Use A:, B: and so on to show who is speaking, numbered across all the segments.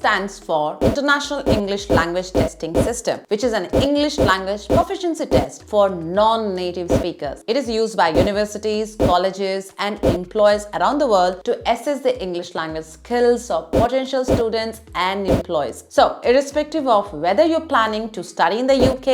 A: stands for International English Language Testing System, which is an English language proficiency test for non-native speakers. It is used by universities, colleges, and employers around the world to assess the English language skills of potential students and employees. So, irrespective of whether you're planning to study in the UK,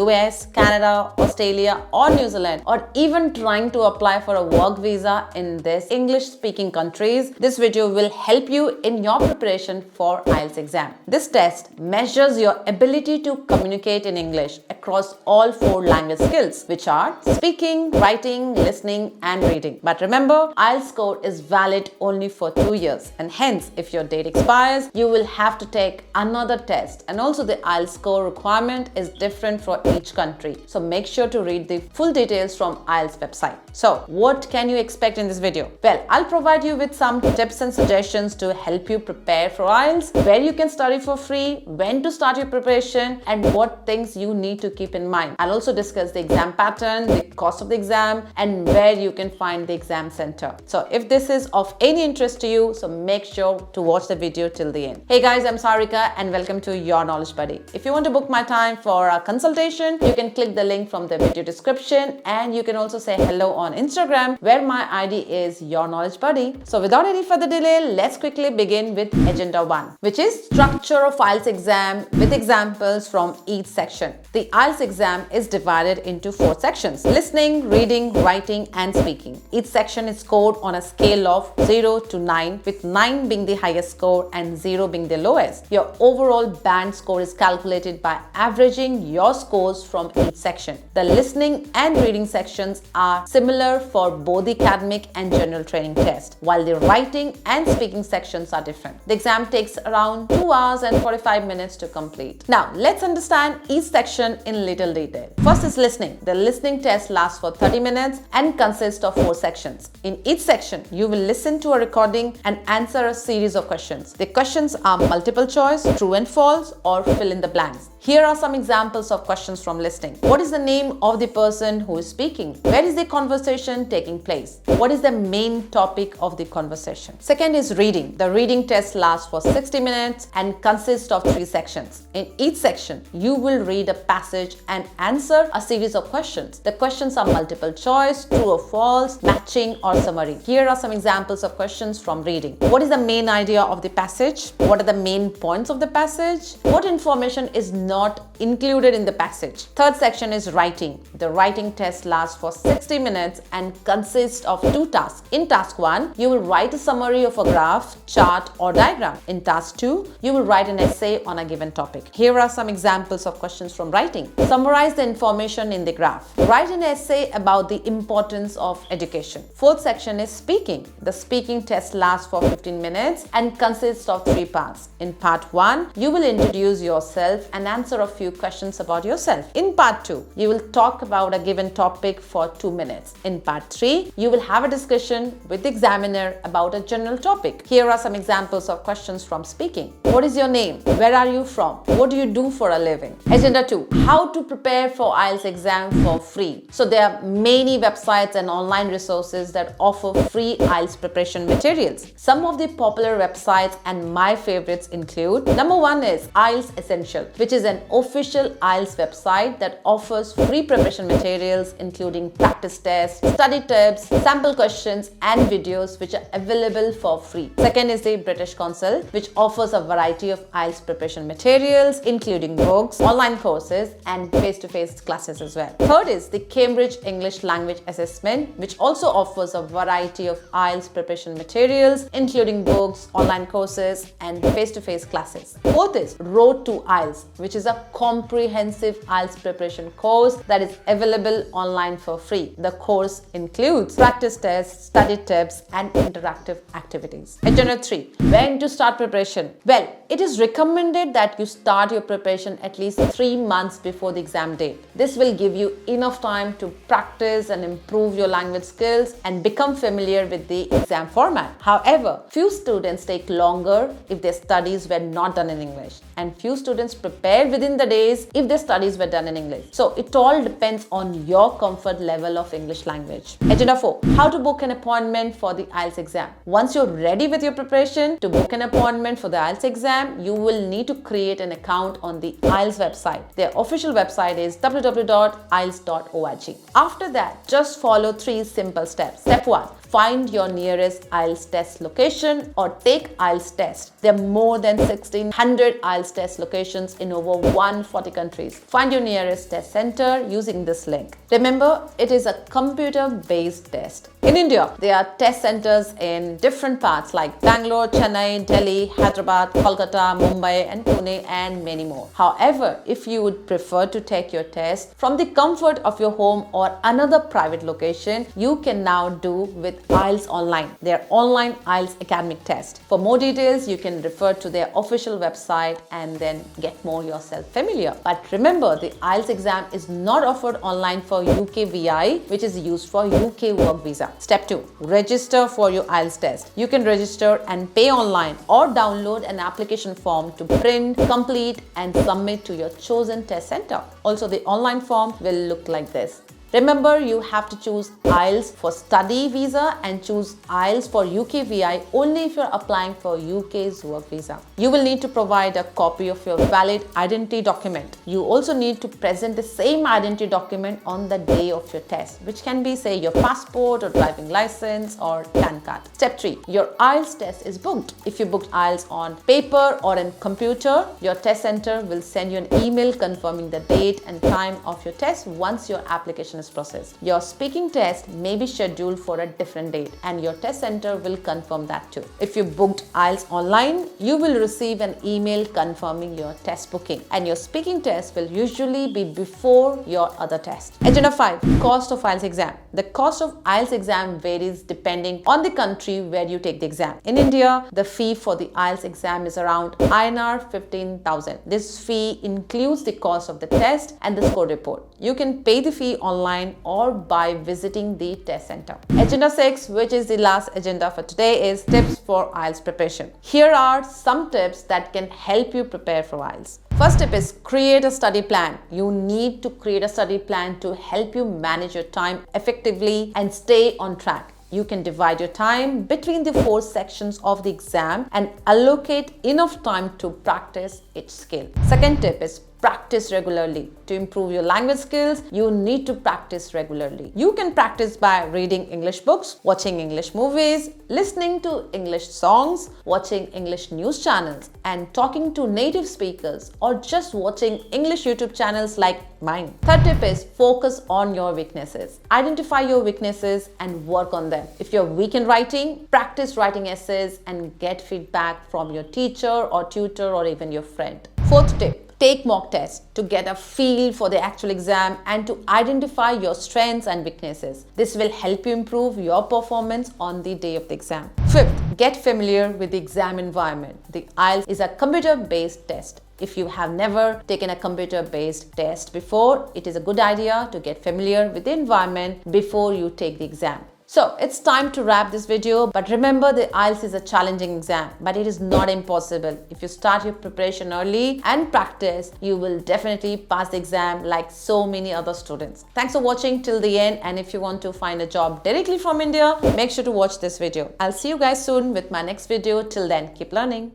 A: US, Canada, Australia, or New Zealand, or even trying to apply for a work visa in these English-speaking countries, this video will help you in your preparation for IELTS exam. This test measures your ability to communicate in English across all 4 language skills, which are speaking, writing, listening, and reading. But remember, IELTS score is valid only for 2 years, and hence, if your date expires, you will have to take another test. And also, the IELTS score requirement is different for each country. So make sure to read the full details from IELTS website. So, what can you expect in this video? Well, I'll provide you with some tips and suggestions to help you prepare for IELTS, where you can study for free, when to start your preparation, and what things you need to keep in mind. I'll also discuss the exam pattern, the cost of the exam, and where you can find the exam center. So, if this is of any interest to you, so make sure to watch the video till the end. Hey guys, I'm Sarika and welcome to Your Knowledge Buddy. If you want to book my time for a consultation, you can click the link from the video description, and you can also say hello on Instagram, where my ID is Your Knowledge Buddy. So without any further delay, let's quickly begin with Agenda 1, which is structure of IELTS exam with examples from each section. The IELTS exam is divided into 4 sections: listening, reading, writing, and speaking. Each section is scored on a scale of 0 to 9, with 9 being the highest score and 0 being the lowest. Your overall band score is calculated by averaging your scores from each section. The listening and reading sections are similar for both the academic and general training test, while the writing and speaking sections are different. The exam takes around 2 hours and 45 minutes to complete. Now, let's understand each section in little detail. First is listening. The listening test lasts for 30 minutes and consists of 4 sections. In each section, you will listen to a recording and answer a series of questions. The questions are multiple choice, true and false, or fill in the blanks. Here are some examples of questions from listening. What is the name of the person who is speaking? Where is the conversation taking place? What is the main topic of the conversation? Second is reading. The reading test lasts for 60 minutes and consists of 3 sections. In each section, you will read a passage and answer a series of questions. The questions are multiple choice, true or false, matching, or summary. Here are some examples of questions from reading. What is the main idea of the passage? What are the main points of the passage? What information is not included in the passage? Third section is writing. The writing test lasts for 60 minutes and consists of 2 tasks. In task 1, you will write a summary of a graph, chart, or diagram. In task 2, you will write an essay on a given topic. Here are some examples of questions from writing. Summarize the information in the graph. Write an essay about the importance of education. Fourth section is speaking. The speaking test lasts for 15 minutes and consists of 3 parts. In part 1, you will introduce yourself and answer a few questions about yourself. In part 2, you will talk about a given topic for 2 minutes. In part 3, you will have a discussion with the examiner about a general topic. Here are some examples of questions from speaking. What is your name? Where are you from? What do you do for a living? Agenda 2, how to prepare for IELTS exam for free. So there are many websites and online resources that offer free IELTS preparation materials. Some of the popular websites and my favorites include: number 1 is IELTS Essential, which is an official IELTS website that offers free preparation materials including practice tests, study tips, sample questions, and videos which are available for free. Second is the British Council, which offers a variety of IELTS preparation materials including books, online courses, and face-to-face classes as well. Third is the Cambridge English Language Assessment, which also offers a variety of IELTS preparation materials including books, online courses, and face-to-face classes. Fourth is Road to IELTS, which is a comprehensive IELTS preparation course that is available online for free. The course includes practice tests, study tips, and interactive activities. Agenda 3, when to start preparation? Well, it is recommended that you start your preparation at least 3 months before the exam date. This will give you enough time to practice and improve your language skills and become familiar with the exam format. However, few students take longer if their studies were not done in English, and few students prepare within the days if their studies were done in English. So it all depends on your comfort level of English language. Agenda 4, how to book an appointment for the IELTS exam. Once you're ready with your preparation, to book an appointment for the IELTS exam, you will need to create an account on the IELTS website. Their official website is www.ielts.org. After that, just follow 3 simple steps. Step 1. Find your nearest IELTS test location or take IELTS test. There are more than 1600 IELTS test locations in over 140 countries. Find your nearest test center using this link. Remember, it is a computer-based test. In India, there are test centers in different parts like Bangalore, Chennai, Delhi, Hyderabad, Kolkata, Mumbai and Pune and many more. However, if you would prefer to take your test from the comfort of your home or another private location, you can now do with IELTS Online, their online IELTS academic test. For more details, you can refer to their official website and then get more yourself familiar. But remember, the IELTS exam is not offered online for UK VI, which is used for UK work visa. Step 2. Register for your IELTS test. You can register and pay online or download an application form to print, complete and submit to your chosen test center. Also, the online form will look like this. Remember, you have to choose IELTS for study visa and choose IELTS for UK VI only if you're applying for UK's work visa. You will need to provide a copy of your valid identity document. You also need to present the same identity document on the day of your test, which can be, say, your passport or driving license or PAN card. Step 3. Your IELTS test is booked. If you booked IELTS on paper or in computer, your test center will send you an email confirming the date and time of your test once your application is processed. Your speaking test may be scheduled for a different date and your test center will confirm that too. If you booked IELTS online, you will receive an email confirming your test booking and your speaking test will usually be before your other test. Agenda 5. Cost of IELTS exam. The cost of IELTS exam varies depending on the country where you take the exam. In India, the fee for the IELTS exam is around INR 15,000. This fee includes the cost of the test and the score report. You can pay the fee online or by visiting the test center. Agenda 6, which is the last agenda for today, is tips for IELTS preparation. Here are some tips that can help you prepare for IELTS. First tip is create a study plan. You need to create a study plan to help you manage your time effectively and stay on track. You can divide your time between the 4 sections of the exam and allocate enough time to practice each skill. Second tip is practice regularly. To improve your language skills, you need to practice regularly. You can practice by reading English books, watching English movies, listening to English songs, watching English news channels, and talking to native speakers, or just watching English YouTube channels like mine. Third tip is focus on your weaknesses. Identify your weaknesses and work on them. If you're weak in writing, practice writing essays and get feedback from your teacher or tutor or even your friend. Fourth tip. Take mock tests to get a feel for the actual exam and to identify your strengths and weaknesses. This will help you improve your performance on the day of the exam. Fifth, get familiar with the exam environment. The IELTS is a computer-based test. If you have never taken a computer-based test before, it is a good idea to get familiar with the environment before you take the exam. So it's time to wrap this video, but remember, the IELTS is a challenging exam, but it is not impossible. If you start your preparation early and practice, you will definitely pass the exam like so many other students. Thanks for watching till the end, and if you want to find a job directly from India, make sure to watch this video. I'll see you guys soon with my next video. Till then, keep learning.